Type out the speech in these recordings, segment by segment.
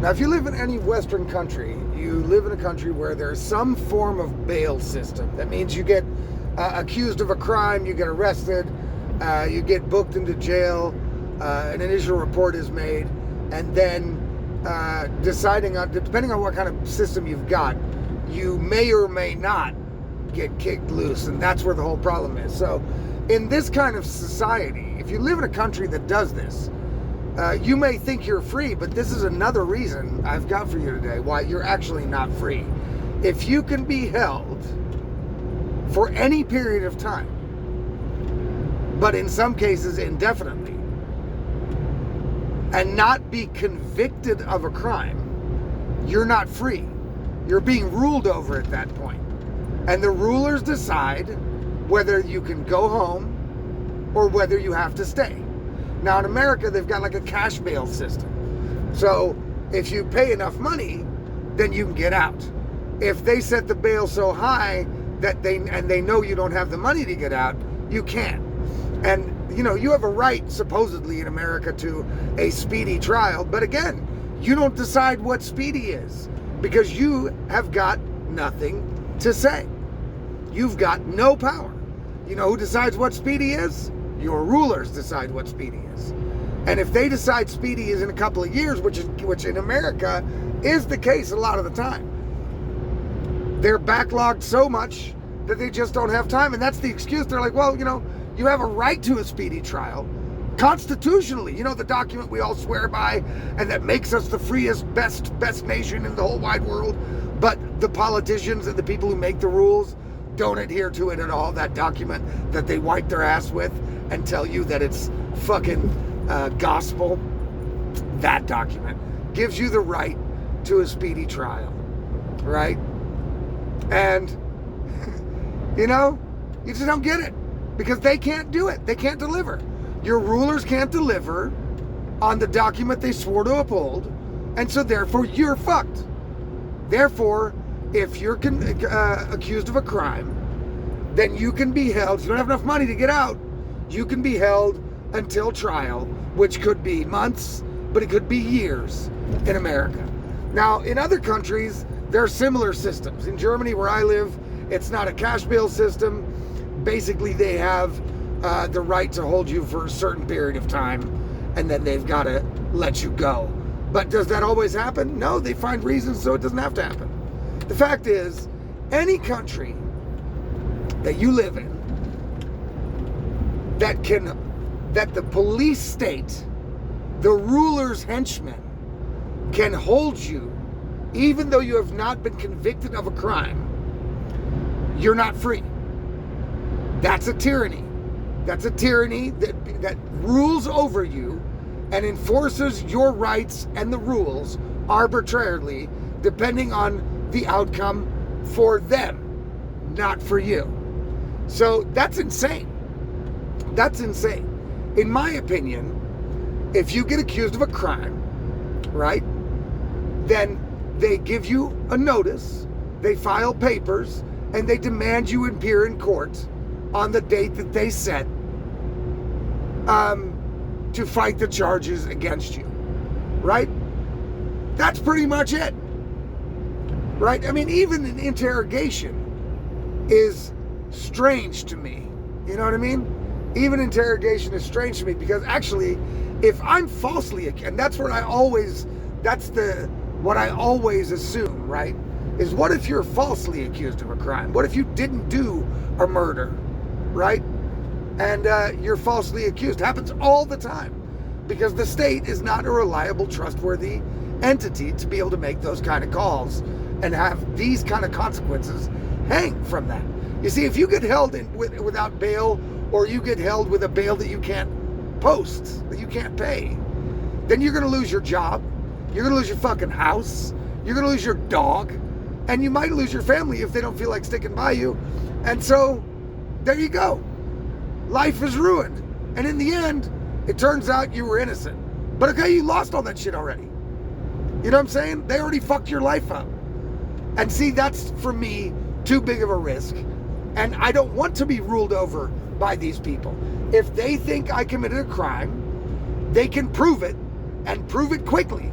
Now, if you live in any Western country, you live in a country where there's some form of bail system. That means you get accused of a crime, you get arrested, you get booked into jail, an initial report is made, and then depending on what kind of system you've got, you may or may not get kicked loose, and that's where the whole problem is. So, in this kind of society, if you live in a country that does this, you may think you're free, but this is another reason I've got for you today why you're actually not free. If you can be held for any period of time, but in some cases indefinitely, and not be convicted of a crime, you're not free. You're being ruled over at that point. And the rulers decide whether you can go home or whether you have to stay. Now in America, they've got like a cash bail system. So if you pay enough money, then you can get out. If they set the bail so high that they know you don't have the money to get out, you can't. And you know, you have a right supposedly in America to a speedy trial, but again, you don't decide what speedy is because you have got nothing to say. You've got no power. You know who decides what speedy is? Your rulers decide what speedy is. And if they decide speedy is in a couple of years, which in America is the case a lot of the time, they're backlogged so much that they just don't have time. And that's the excuse. They're like, well, you know, you have a right to a speedy trial constitutionally. You know, the document we all swear by and that makes us the freest, best nation in the whole wide world. But the politicians and the people who make the rules don't adhere to it at all. That document that they wipe their ass with and tell you that it's fucking gospel. That document gives you the right to a speedy trial, right? And, you know, you just don't get it because they can't do it. They can't deliver. Your rulers can't deliver on the document they swore to uphold, and so therefore you're fucked. Therefore, if you're accused of a crime, then you can be held. If you don't have enough money to get out, you can be held until trial, which could be months, but it could be years in America. Now, in other countries, there are similar systems. In Germany, where I live, it's not a cash bail system. Basically, they have the right to hold you for a certain period of time, and then they've got to let you go. But does that always happen? No, they find reasons so it doesn't have to happen. The fact is, any country that you live in that the police state, the ruler's henchmen, can hold you, even though you have not been convicted of a crime, you're not free. That's a tyranny. That's a tyranny that rules over you and enforces your rights and the rules arbitrarily, depending on the outcome for them, not for you. So that's insane. That's insane. In my opinion, if you get accused of a crime, right, then they give you a notice, they file papers, and they demand you appear in court on the date that they set to fight the charges against you, right? That's pretty much it, right? I mean, even an interrogation is strange to me. You know what I mean? Even interrogation is strange to me because actually, if I'm falsely accused, and that's what I always assume, right? Is what if you're falsely accused of a crime? What if you didn't do a murder, right? And you're falsely accused. Happens all the time because the state is not a reliable, trustworthy entity to be able to make those kind of calls and have these kind of consequences hang from that. You see, if you get held without bail, or you get held with a bail that you can't post, that you can't pay, then you're going to lose your job, you're going to lose your fucking house, you're going to lose your dog, and you might lose your family if they don't feel like sticking by you. And so, there you go. Life is ruined. And in the end, it turns out you were innocent. But okay, you lost all that shit already. You know what I'm saying? They already fucked your life up. And see, that's, for me, too big of a risk. And I don't want to be ruled over by these people. If they think I committed a crime, they can prove it, and prove it quickly.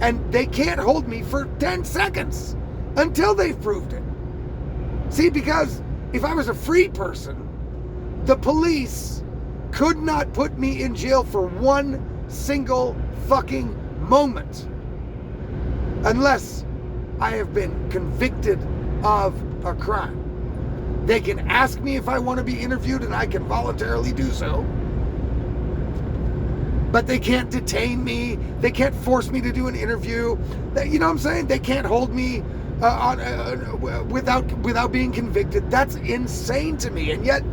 And they can't hold me for 10 seconds until they've proved it. See, because if I was a free person, the police could not put me in jail for one single fucking moment unless I have been convicted of a crime. They can ask me if I want to be interviewed and I can voluntarily do so. But they can't detain me. They can't force me to do an interview. You know what I'm saying? They can't hold me without being convicted. That's insane to me. And yet,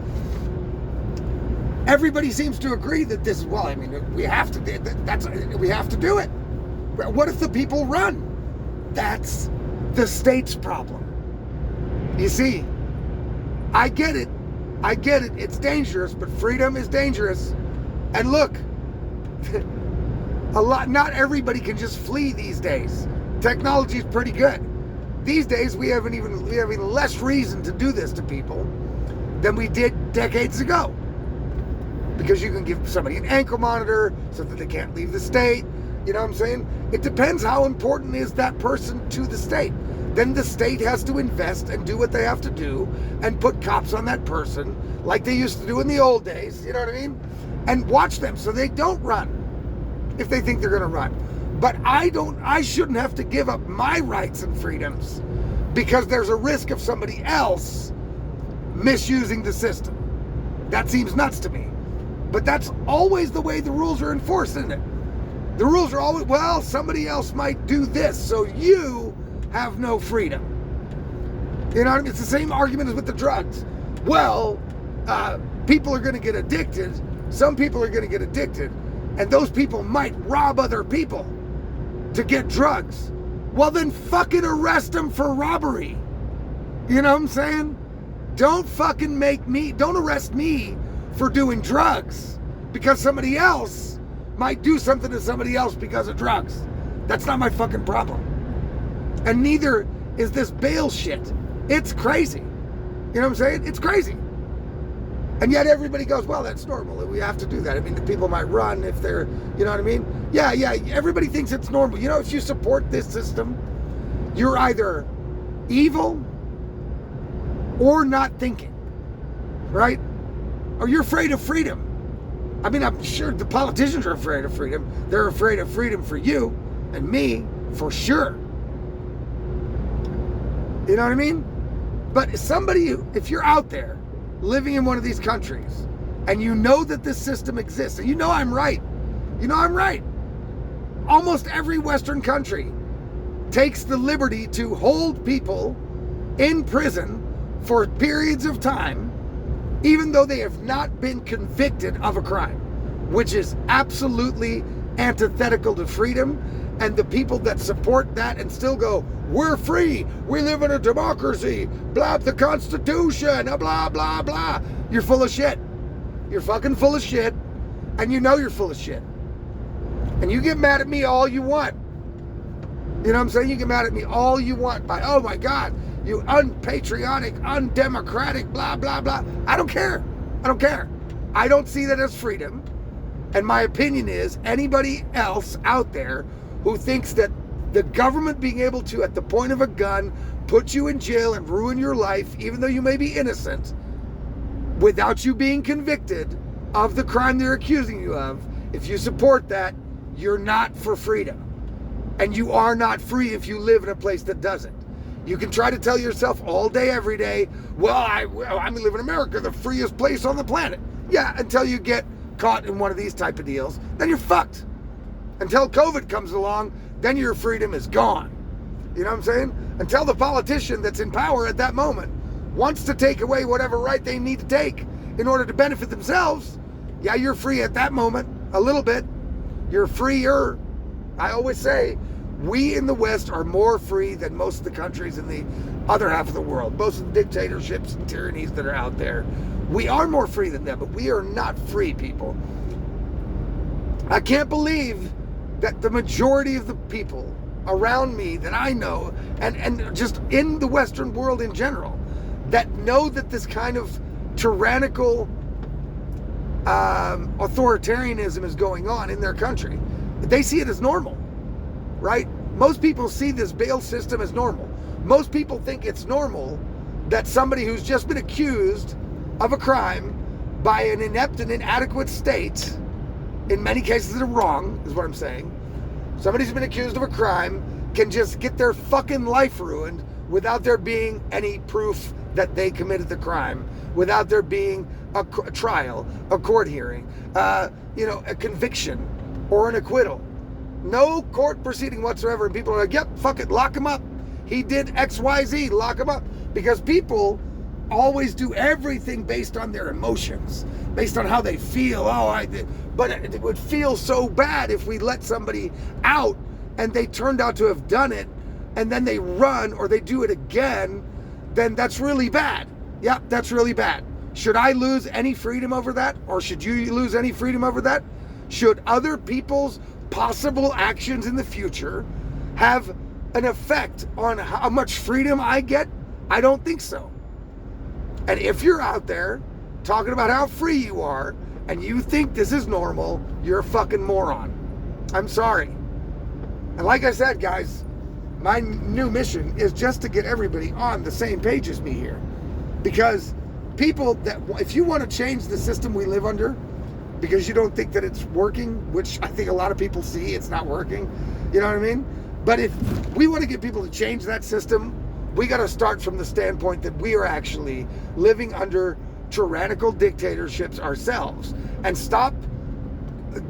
everybody seems to agree that this is, well, I mean, we have to do it. What if the people run? That's the state's problem. You see, I get it. It's dangerous, but freedom is dangerous. And look, not everybody can just flee these days. Technology is pretty good. These days we have even less reason to do this to people than we did decades ago. Because you can give somebody an ankle monitor so that they can't leave the state. You know what I'm saying? It depends how important is that person to the state. Then the state has to invest and do what they have to do and put cops on that person like they used to do in the old days. You know what I mean? And watch them so they don't run if they think they're going to run. But I shouldn't have to give up my rights and freedoms because there's a risk of somebody else misusing the system. That seems nuts to me. But that's always the way the rules are enforced, isn't it? The rules are always, well, somebody else might do this, so you have no freedom. You know what I mean? It's the same argument as with the drugs. Well, people are going to get addicted. Some people are going to get addicted. And those people might rob other people to get drugs. Well, then fucking arrest them for robbery. You know what I'm saying? Don't arrest me for doing drugs because somebody else might do something to somebody else because of drugs. That's not my fucking problem. And neither is this bail shit. It's crazy. You know what I'm saying? It's crazy. And yet everybody goes, well, that's normal. We have to do that. I mean, the people might run if they're, you know what I mean? Yeah, everybody thinks it's normal. You know, if you support this system, you're either evil or not thinking, right? Or you're afraid of freedom. I mean, I'm sure the politicians are afraid of freedom. They're afraid of freedom for you and me, for sure. You know what I mean? But if you're out there living in one of these countries and you know that this system exists, and you know I'm right. You know I'm right. Almost every Western country takes the liberty to hold people in prison for periods of time, even though they have not been convicted of a crime, which is absolutely antithetical to freedom. And the people that support that and still go, we're free, we live in a democracy, blah, the Constitution, blah, blah, blah. You're full of shit. You're fucking full of shit, and you know you're full of shit. And you get mad at me all you want. You know what I'm saying? You get mad at me all you want by, oh my God, you unpatriotic, undemocratic, blah, blah, blah. I don't care. I don't care. I don't see that as freedom. And my opinion is anybody else out there who thinks that the government being able to, at the point of a gun, put you in jail and ruin your life, even though you may be innocent, without you being convicted of the crime they're accusing you of, if you support that, you're not for freedom. And you are not free if you live in a place that doesn't. You can try to tell yourself all day, every day, well, I live in America, the freest place on the planet. Yeah, until you get caught in one of these type of deals, then you're fucked. Until COVID comes along, then your freedom is gone. You know what I'm saying? Until the politician that's in power at that moment wants to take away whatever right they need to take in order to benefit themselves, yeah, you're free at that moment, a little bit. You're freer. I always say, we in the West are more free than most of the countries in the other half of the world. Most of the dictatorships and tyrannies that are out there. We are more free than them, but we are not free, people. I can't believe that the majority of the people around me that I know, and just in the Western world in general, that know that this kind of tyrannical authoritarianism is going on in their country, they see it as normal. right? Most people see this bail system as normal. Most people think it's normal that somebody who's just been accused of a crime by an inept and inadequate state, in many cases they're wrong, is what I'm saying. Somebody who's been accused of a crime can just get their fucking life ruined without there being any proof that they committed the crime, without there being a trial, a court hearing, a conviction or an acquittal. No court proceeding whatsoever, and people are like, yep, fuck it, lock him up. He did XYZ, lock him up. Because people always do everything based on their emotions, based on how they feel. But it would feel so bad if we let somebody out and they turned out to have done it, and then they run or they do it again, then that's really bad. Yep, that's really bad. Should I lose any freedom over that? Or should you lose any freedom over that? Should other people's possible actions in the future have an effect on how much freedom I get? I don't think so. And if you're out there talking about how free you are and you think this is normal, you're a fucking moron. I'm sorry. And like I said, guys, my new mission is just to get everybody on the same page as me here. Because people that, if you want to change the system we live under, because you don't think that it's working, which I think a lot of people see it's not working, you know what I mean? But if we want to get people to change that system, we got to start from the standpoint that we are actually living under tyrannical dictatorships ourselves, and stop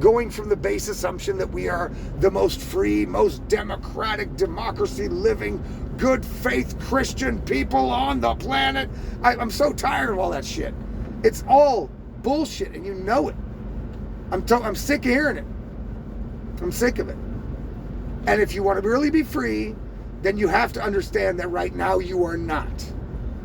going from the base assumption that we are the most free, most democratic, democracy living, good faith Christian people on the planet. I'm so tired of all that shit. It's all bullshit, and you know it. I'm sick of hearing it. I'm sick of it. And if you want to really be free, then you have to understand that right now you are not.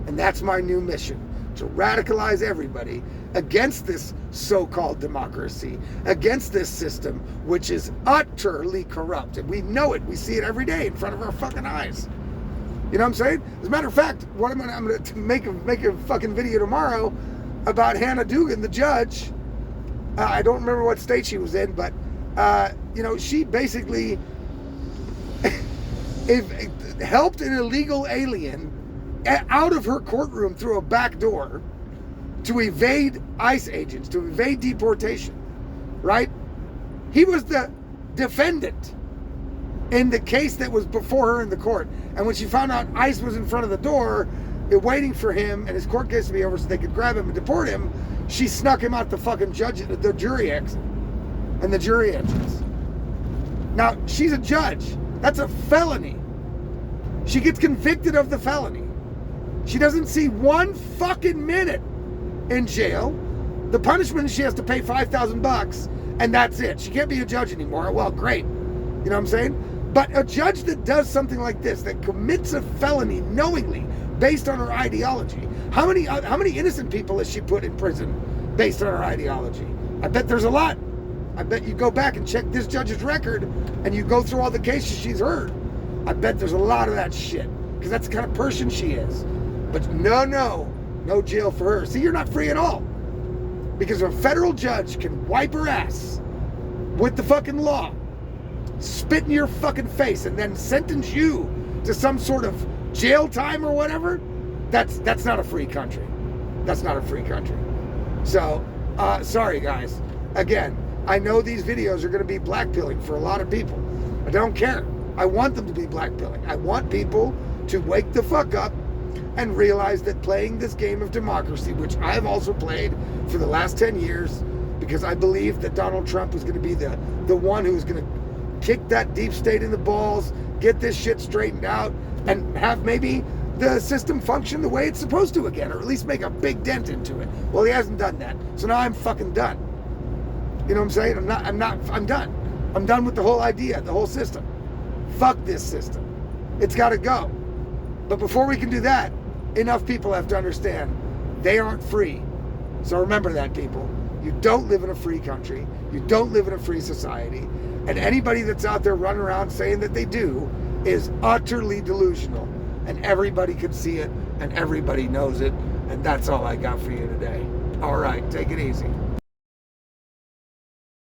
And that's my new mission, to radicalize everybody against this so-called democracy, against this system, which is utterly corrupt. And we know it. We see it every day in front of our fucking eyes. You know what I'm saying? As a matter of fact, I'm going to make a fucking video tomorrow about Hannah Duggan, the judge. I don't remember what state she was in, but, she basically helped an illegal alien out of her courtroom through a back door to evade ICE agents, to evade deportation, right? He was the defendant in the case that was before her in the court. And when she found out ICE was in front of the door, waiting for him and his court case to be over so they could grab him and deport him, she snuck him out the fucking the jury exit and the jury entrance. Now, she's a judge. That's a felony. She gets convicted of the felony. She doesn't see 1 fucking minute in jail. The punishment is she has to pay $5,000 and that's it. She can't be a judge anymore. Well, great. You know what I'm saying? But a judge that does something like this, that commits a felony knowingly based on her ideology, how many innocent people has she put in prison based on her ideology? I bet there's a lot. I bet you go back and check this judge's record and you go through all the cases she's heard. I bet there's a lot of that shit, because that's the kind of person she is. But no jail for her. See, you're not free at all, because a federal judge can wipe her ass with the fucking law, spit in your fucking face, and then sentence you to some sort of jail time or whatever. That's not a free country. That's not a free country. So, sorry guys. Again, I know these videos are going to be blackpilling for a lot of people. I don't care. I want them to be blackpilling. I want people to wake the fuck up and realize that playing this game of democracy, which I've also played for the last 10 years, because I believe that Donald Trump was going to be the one who was going to kick that deep state in the balls, get this shit straightened out, and have maybe the system function the way it's supposed to again, or at least make a big dent into it. Well, he hasn't done that. So now I'm fucking done. You know what I'm saying? I'm done. I'm done with the whole idea, the whole system. Fuck this system. It's got to go. But before we can do that, enough people have to understand they aren't free. So remember that, people. You don't live in a free country. You don't live in a free society. And anybody that's out there running around saying that they do is utterly delusional. And everybody can see it, and everybody knows it. And that's all I got for you today. All right, take it easy.